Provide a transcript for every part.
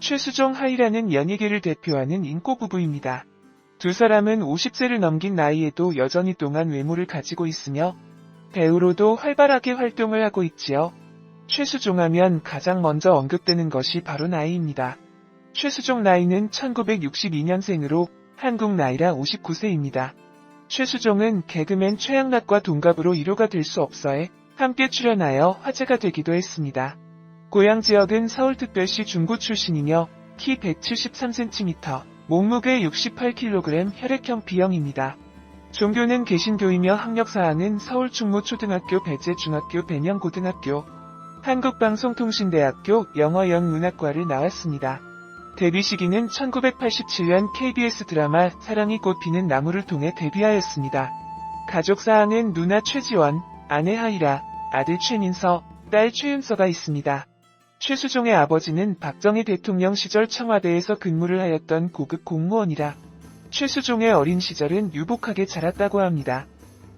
최수종 하이라는 연예계를 대표하는 인꼬 부부입니다. 두 사람은 50세를 넘긴 나이에도 여전히 똥한 외모를 가지고 있으며 배우로도 활발하게 활동을 하고 있지요. 최수종 하면 가장 먼저 언급되는 것이 바로 나이입니다. 최수종 나이는 1962년생으로 한국 나이라 59세입니다. 최수종은 개그맨 최양락과 동갑으로 1호가 될 수 없어에 함께 출연하여 화제가 되기도 했습니다. 고향 지역은 서울특별시 중구 출신이며 키 173cm, 몸무게 68kg, 혈액형 B형입니다. 종교는 개신교이며 학력사항은 서울충무초등학교, 배재중학교, 배명고등학교, 한국방송통신대학교 영어영문학과를 나왔습니다. 데뷔 시기는 1987년 KBS 드라마 사랑이 꽃피는 나무를 통해 데뷔하였습니다. 가족사항은 누나 최지원, 아내 하이라, 아들 최민서, 딸 최윤서가 있습니다. 최수종의 아버지는 박정희 대통령 시절 청와대에서 근무를 하였던 고급 공무원이라 최수종의 어린 시절은 유복하게 자랐다고 합니다.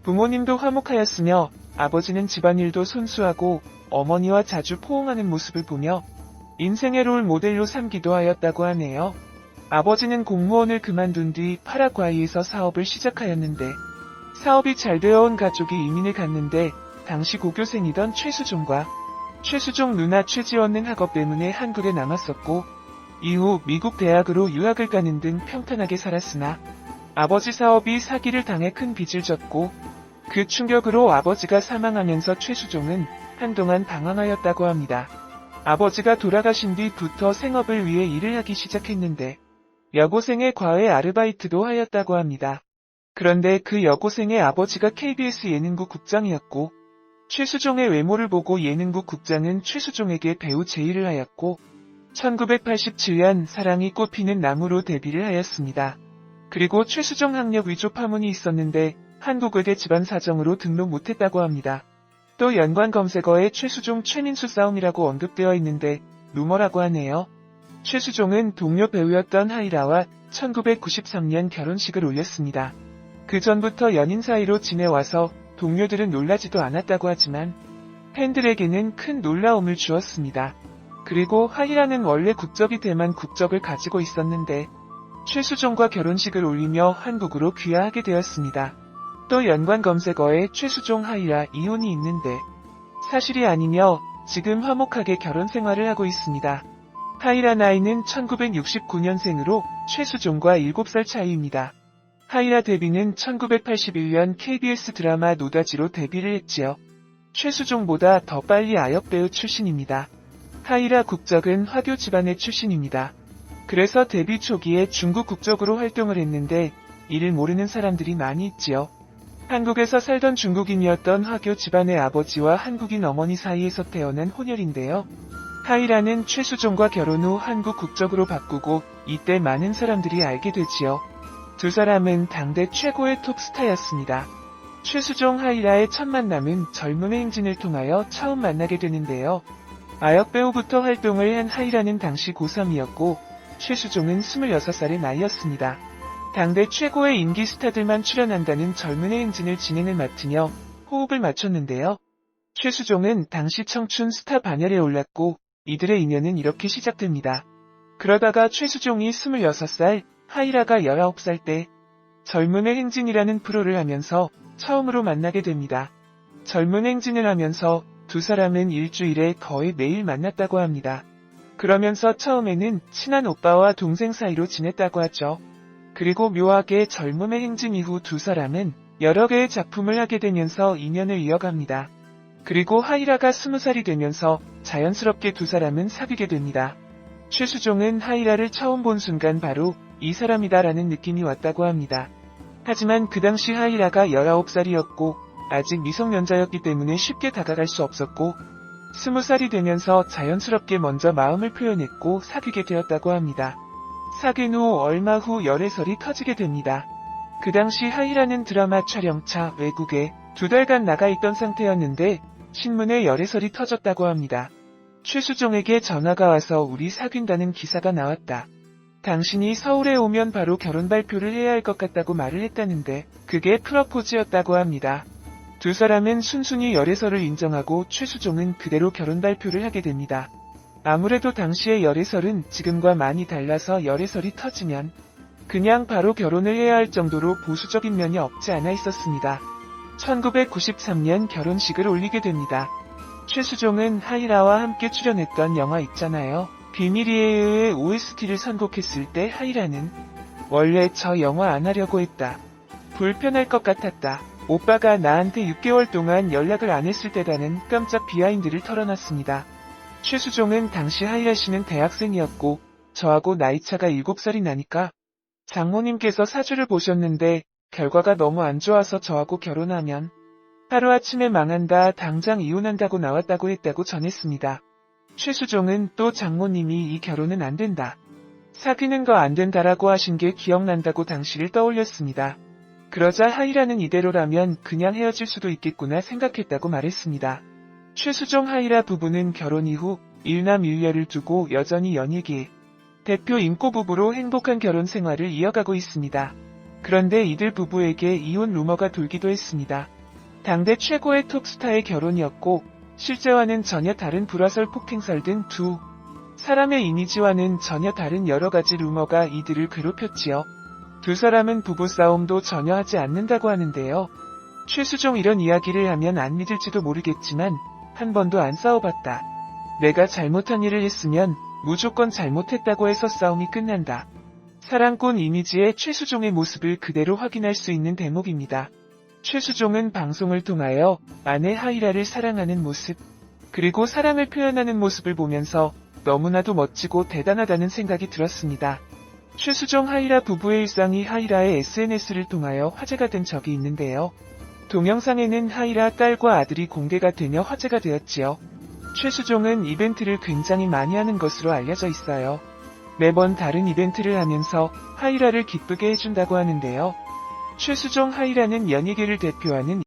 부모님도 화목하였으며 아버지는 집안일도 손수하고 어머니와 자주 포옹하는 모습을 보며 인생의 롤 모델로 삼기도 하였다고 하네요. 아버지는 공무원을 그만둔 뒤 파라과이에서 사업을 시작하였는데 사업이 잘 되어온 가족이 이민을 갔는데 당시 고교생이던 최수종과 최수종 누나 최지원은 학업 때문에 한국에 남았었고 이후 미국 대학으로 유학을 가는 등 평탄하게 살았으나 아버지 사업이 사기를 당해 큰 빚을 졌고 그 충격으로 아버지가 사망하면서 최수종은 한동안 방황하였다고 합니다. 아버지가 돌아가신 뒤부터 생업을 위해 일을 하기 시작했는데 여고생의 과외 아르바이트도 하였다고 합니다. 그런데 그 여고생의 아버지가 KBS 예능국 국장이었고 최수종의 외모를 보고 예능국 국장은 최수종에게 배우 제의를 하였고 1987년 사랑이 꽃피는 나무로 데뷔를 하였습니다. 그리고 최수종 학력 위조 파문이 있었는데 한국의대 집안 사정으로 등록 못했다고 합니다. 또 연관 검색어에 최수종 최민수 싸움이라고 언급되어 있는데 루머라고 하네요. 최수종은 동료 배우였던 하이라와 1993년 결혼식을 올렸습니다. 그 전부터 연인 사이로 지내와서 동료들은 놀라지도 않았다고 하지만 팬들에게는 큰 놀라움을 주었습니다. 그리고 하이라는 원래 국적이 대만 국적을 가지고 있었는데 최수종과 결혼식을 올리며 한국으로 귀화하게 되었습니다. 또 연관 검색어에 최수종 하이라 이혼이 있는데 사실이 아니며 지금 화목하게 결혼 생활을 하고 있습니다. 하이라 나이는 1969년생으로 최수종과 7살 차이입니다. 하이라 데뷔는 1981년 KBS 드라마 노다지로 데뷔를 했지요. 최수종보다 더 빨리 아역배우 출신입니다. 하이라 국적은 화교 집안의 출신입니다. 그래서 데뷔 초기에 중국 국적으로 활동을 했는데 이를 모르는 사람들이 많이 있지요. 한국에서 살던 중국인이었던 화교 집안의 아버지와 한국인 어머니 사이에서 태어난 혼혈인데요. 하이라는 최수종과 결혼 후 한국 국적으로 바꾸고 이때 많은 사람들이 알게 되지요. 두 사람은 당대 최고의 톱스타였습니다. 최수종 하이라의 첫 만남은 젊음의 행진을 통하여 처음 만나게 되는데요. 아역배우부터 활동을 한 하이라는 당시 고3이었고 최수종은 26살의 나이였습니다. 당대 최고의 인기 스타들만 출연한다는 젊은의 행진을 진행을 맡으며 호흡을 맞췄는데요. 최수종은 당시 청춘 스타 반열에 올랐고 이들의 인연은 이렇게 시작됩니다. 그러다가 최수종이 26살, 하이라가 19살 때 젊은의 행진이라는 프로를 하면서 처음으로 만나게 됩니다. 젊은 행진을 하면서 두 사람은 일주일에 거의 매일 만났다고 합니다. 그러면서 처음에는 친한 오빠와 동생 사이로 지냈다고 하죠. 그리고 묘하게 젊음의 행진 이후 두 사람은 여러 개의 작품을 하게 되면서 인연을 이어갑니다. 그리고 하이라가 20살이 되면서 자연스럽게 두 사람은 사귀게 됩니다. 최수종은 하이라를 처음 본 순간 바로 이 사람이다 라는 느낌이 왔다고 합니다. 하지만 그 당시 하이라가 19살이었고 아직 미성년자였기 때문에 쉽게 다가갈 수 없었고 20살이 되면서 자연스럽게 먼저 마음을 표현했고 사귀게 되었다고 합니다. 사귄 후 얼마 후 열애설이 터지게 됩니다. 그 당시 하이라는 드라마 촬영차 외국에 2달간 나가 있던 상태였는데 신문에 열애설이 터졌다고 합니다. 최수종에게 전화가 와서 우리 사귄다는 기사가 나왔다. 당신이 서울에 오면 바로 결혼 발표를 해야 할 것 같다고 말을 했다는데 그게 프러포즈였다고 합니다. 두 사람은 순순히 열애설을 인정하고 최수종은 그대로 결혼 발표를 하게 됩니다. 아무래도 당시의 열애설은 지금과 많이 달라서 열애설이 터지면 그냥 바로 결혼을 해야 할 정도로 보수적인 면이 없지 않아 있었습니다. 1993년 결혼식을 올리게 됩니다. 최수종은 하이라와 함께 출연했던 영화 있잖아요. 비밀이에요의 OST를 선곡했을 때 하이라는 원래 저 영화 안 하려고 했다. 불편할 것 같았다. 오빠가 나한테 6개월 동안 연락을 안 했을 때라는 깜짝 비하인드를 털어놨습니다. 최수종은 당시 하이라 씨는 대학생이었고 저하고 나이차가 7살이 나니까 장모님께서 사주를 보셨는데 결과가 너무 안 좋아서 저하고 결혼하면 하루아침에 망한다, 당장 이혼한다고 나왔다고 했다고 전했습니다. 최수종은 또 장모님이 이 결혼은 안 된다. 사귀는 거 안 된다라고 하신 게 기억난다고 당시를 떠올렸습니다. 그러자 하이라는 이대로라면 그냥 헤어질 수도 있겠구나 생각했다고 말했습니다. 최수종 하이라 부부는 결혼 이후 일남일녀를 두고 여전히 연예계 대표 인고 부부로 행복한 결혼 생활을 이어가고 있습니다. 그런데 이들 부부에게 이혼 루머가 돌기도 했습니다. 당대 최고의 톱스타의 결혼이었고 실제와는 전혀 다른 불화설 폭행설 등 두 사람의 이미지와는 전혀 다른 여러가지 루머가 이들을 괴롭혔지요. 두 사람은 부부싸움도 전혀 하지 않는다고 하는데요. 최수종 이런 이야기를 하면 안 믿을지도 모르겠지만 한 번도 안 싸워봤다. 내가 잘못한 일을 했으면 무조건 잘못했다고 해서 싸움이 끝난다. 사랑꾼 이미지의 최수종의 모습을 그대로 확인할 수 있는 대목입니다. 최수종은 방송을 통하여 아내 하이라를 사랑하는 모습, 그리고 사랑을 표현하는 모습을 보면서 너무나도 멋지고 대단하다는 생각이 들었습니다. 최수종 하이라 부부의 일상이 하이라의 SNS를 통하여 화제가 된 적이 있는데요. 동영상에는 하이라 딸과 아들이 공개가 되며 화제가 되었지요. 최수종은 이벤트를 굉장히 많이 하는 것으로 알려져 있어요. 매번 다른 이벤트를 하면서 하이라를 기쁘게 해준다고 하는데요. 최수종 하이라는 연예계를 대표하는